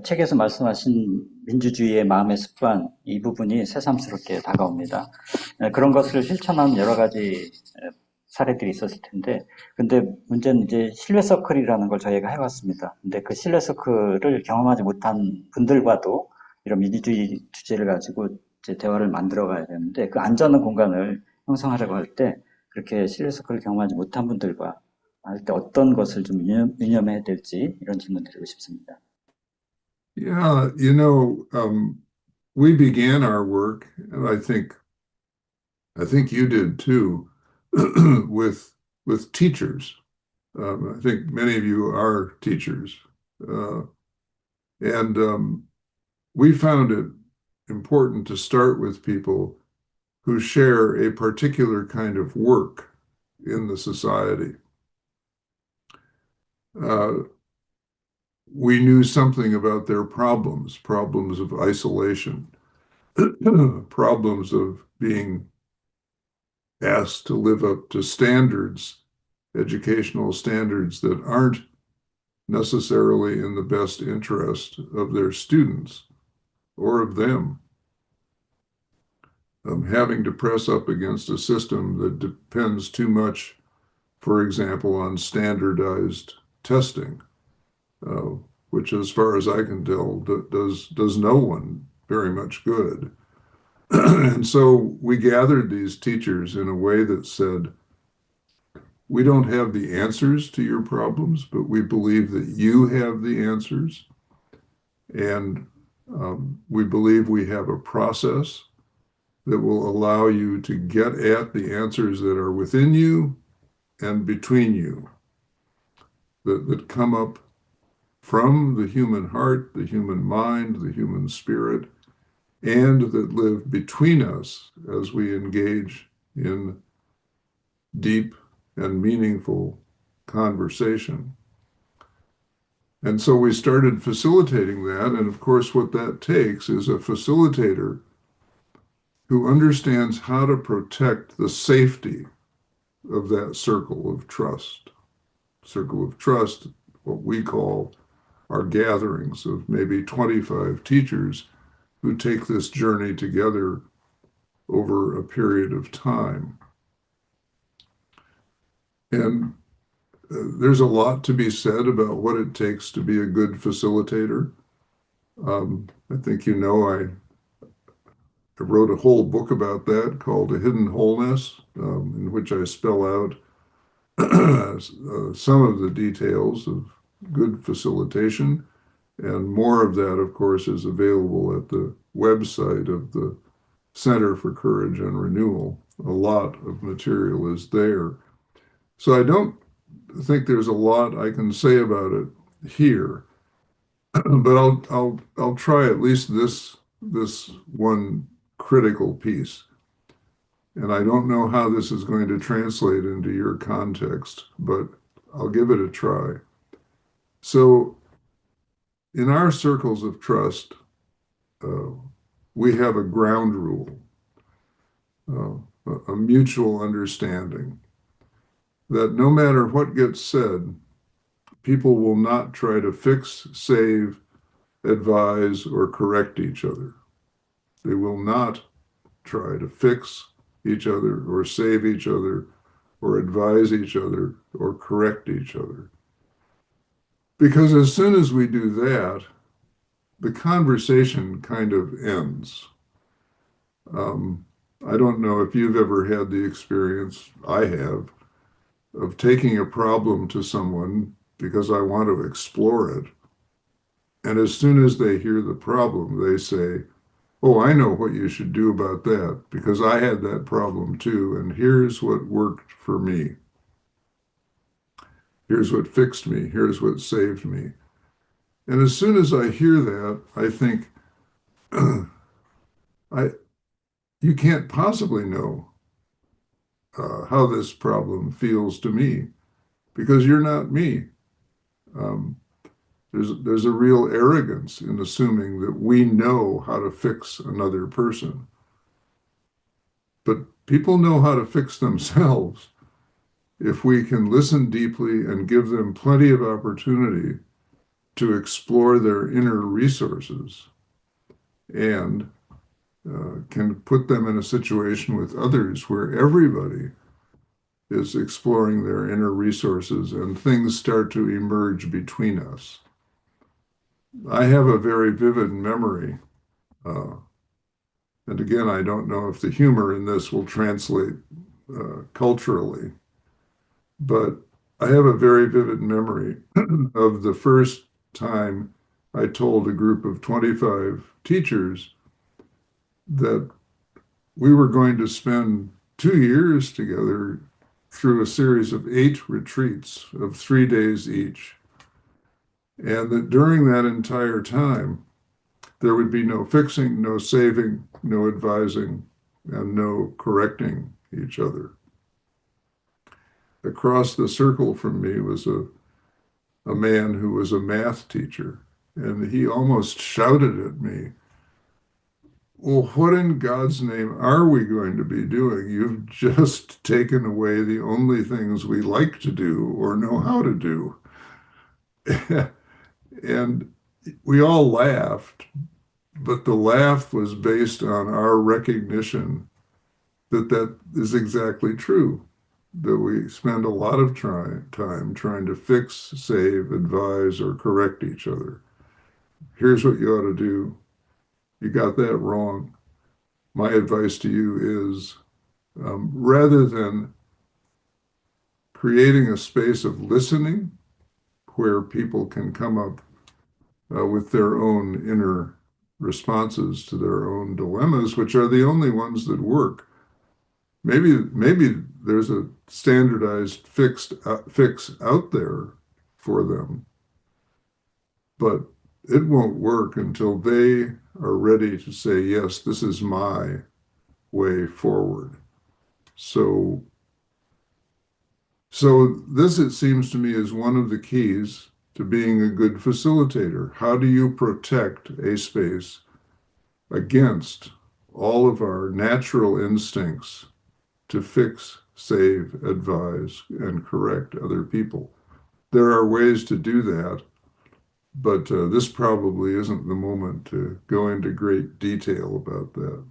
책에서 말씀하신 민주주의의 마음의 습관, 이 부분이 새삼스럽게 다가옵니다. 그런 것을 실천한 여러 가지 사례들이 있었을 텐데, 근데 문제는 이제 신뢰서클이라는 걸 저희가 해왔습니다. 근데 그 신뢰서클을 경험하지 못한 분들과도 이런 민주주의 주제를 가지고 이제 대화를 만들어 가야 되는데, 그 안전한 공간을 형성하려고 할 때, 그렇게 신뢰서클을 경험하지 못한 분들과 할 때 어떤 것을 좀 유념해야 될지 이런 질문 드리고 싶습니다. Yeah, we began our work, and I think you did too, with teachers. I think many of you are teachers, and we found it important to start with people who share a particular kind of work in the society. We knew something about their problems of isolation, problems of being asked to live up to standards, educational standards that aren't necessarily in the best interest of their students or of them. Having to press up against a system that depends too much, for example, on standardized testing, which, as far as I can tell, does no one very much good. And so we gathered these teachers in a way that said, we don't have the answers to your problems, but we believe that you have the answers. And we believe we have a process that will allow you to get at the answers that are within you and between you, that come up from the human heart, the human mind, the human spirit, and that live between us as we engage in deep and meaningful conversation. And so we started facilitating that, and of course what that takes is a facilitator who understands how to protect the safety of that circle of trust. Circle of trust, what we call our gatherings of maybe 25 teachers who take this journey together over a period of time. And there's a lot to be said about what it takes to be a good facilitator. I think you know I wrote a whole book about that called A Hidden Wholeness, in which I spell out some of the details of good facilitation. And more of that, of course, is available at the website of the Center for Courage and Renewal. A lot of material is there. So I don't think there's a lot I can say about it here, but I'll try at least this one critical piece. And I don't know how this is going to translate into your context, but I'll give it a try. So in our circles of trust, we have a ground rule, a mutual understanding that no matter what gets said, people will not try to fix, save, advise, or correct each other. They will not try to fix each other or save each other or advise each other or correct each other. Because as soon as we do that, the conversation kind of ends. I don't know if you've ever had the experience, I have, of taking a problem to someone because I want to explore it. And as soon as they hear the problem, they say, oh, I know what you should do about that because I had that problem too. And here's what worked for me. Here's what fixed me. Here's what saved me. And as soon as I hear that, I think, you can't possibly know how this problem feels to me because you're not me. There's a real arrogance in assuming that we know how to fix another person. But people know how to fix themselves if we can listen deeply and give them plenty of opportunity to explore their inner resources and can put them in a situation with others where everybody is exploring their inner resources and things start to emerge between us. I have a very vivid memory, and again, I don't know if the humor in this will translate culturally, but I have a very vivid memory of the first time I told a group of 25 teachers that we were going to spend 2 years together through a series of 8 retreats of 3 days each. And that during that entire time, there would be no fixing, no saving, no advising, and no correcting each other. Across the circle from me was a man who was a math teacher, and he almost shouted at me, "Well, what in God's name are we going to be doing? You've just taken away the only things we like to do or know how to do." And we all laughed, but the laugh was based on our recognition that that is exactly true, that we spend a lot of time trying to fix, save, advise, or correct each other. Here's what you ought to do. You got that wrong. My advice to you is, rather than creating a space of listening where people can come up with their own inner responses to their own dilemmas, which are the only ones that work. Maybe there's a standardized fix out there for them, but it won't work until they are ready to say, yes, this is my way forward. So this, it seems to me, is one of the keys to being a good facilitator. How do you protect a space against all of our natural instincts to fix, save, advise, and correct other people? There are ways to do that, but this probably isn't the moment to go into great detail about that.